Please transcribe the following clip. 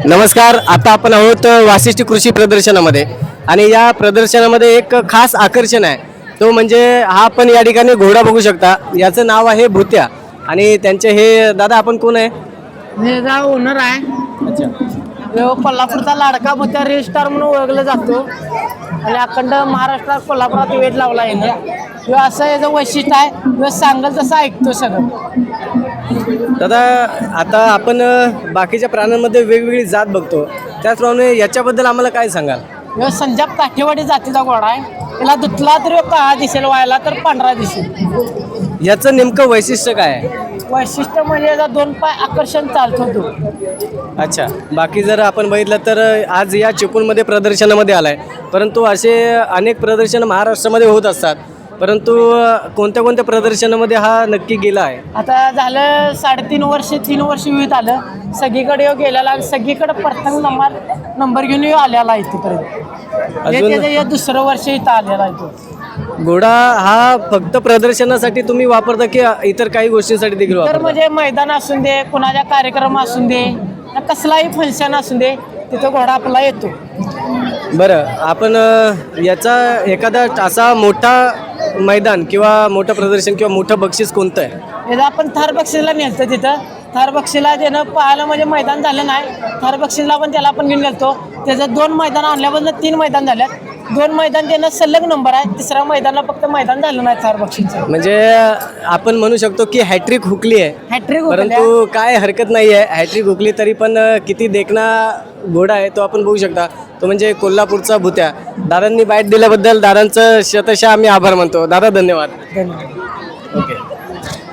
नमस्कार. आता आपण आहोत वाशिष्ठी कृषी प्रदर्शनामध्ये आणि या प्रदर्शनामध्ये एक खास आकर्षण आहे. तो म्हणजे हा आपण या ठिकाणी घोडा बघू शकता. याचं नाव आहे भूत्या आणि त्यांचे हे दादा आपण कोण आहे? मेगा ओनर आहे. अच्छा. कोल्हापूरचा लाडका भूत्या रेल स्टार म्हणून ओळखला जातो आणि अखंड महाराष्ट्रात कोल्हापुरात वेध लावला आहे. किंवा असं याचं वैशिष्ट्य आहे किंवा सांगल तसं ऐकतो सगळं. दादा आता आपण बाकीच्या प्राण्यांमध्ये वेगवेगळी जात बघतो, त्याचप्रमाणे याच्याबद्दल आम्हाला काय सांगाल? किंवा संजाप काठेवाडी जातीचा घोडा आहे. त्याला धुतला तर काळा दिसेल, व्हायला तर पांढरा दिसेल. याचं नेमकं वैशिष्ट्य काय आहे? वैशिष्ट्य म्हणजे याचा दोन पाय आकर्षण चालतो तो. अच्छा. बाकी जर आपण बघितलं तर आज या चिपळूणमध्ये प्रदर्शनामध्ये आला आहे, परंतु असे अनेक प्रदर्शनं महाराष्ट्रामध्ये होत असतात, परंतु कोणत्या कोणत्या प्रदर्शनामध्ये हा नक्की गेला आहे? आता झालं 3.5 वर्ष 3 वर्ष विविध आलं सगळीकडे येऊ गेलेला, सगळीकडे प्रथम नंबर घेऊन येऊ आलेला आहे इथपर्यंत. अजून हे दुसरं वर्ष इथं आलेला आहे तो. घोडा हा फक्त प्रदर्शनासाठी तुम्ही वापरता की इतर काही गोष्टींसाठी देखील तर वापरता? म्हणजे मैदान असून दे, कुणाच्या कार्यक्रम असून दे, कसलाही फंक्शन असून दे, तिथं घोडा आपला येतो. बरं, आपण याचा एखादा असा मोठा मैदान किंवा मोठं प्रदर्शन किंवा मोठं बक्षीस कोणतं आहे? याचं आपण थार बक्षीसला नेलतो. तिथं थार बक्षीसला त्यानं पाहायला म्हणजे मैदान झालं नाही, थार बक्षीसला पण त्याला आपण घेऊन गेलतो. त्याचं 2 मैदान आणल्यापासून 3 मैदान झाल्यात. 2 मैदान त्यानं सलग नंबर आहे, 3रा मैदानाला फक्त मैदान झालं नाही थार बक्षीसचं. म्हणजे आपण म्हणू शकतो की हॅट्रिक हुकली आहे. हॅट्रिक परंतु काय हरकत नाही आहे, हॅट्रिक हुकली तरी पण किती देखणा घोडा आहे तो आपण बघू शकता. तो म्हणजे कोल्हापूरचा भूत्या. दादांनी बाईट दिल्याबद्दल दादांचं शतशः आम्ही आभार मानतो. दादा धन्यवाद. धन्यवाद. ओके.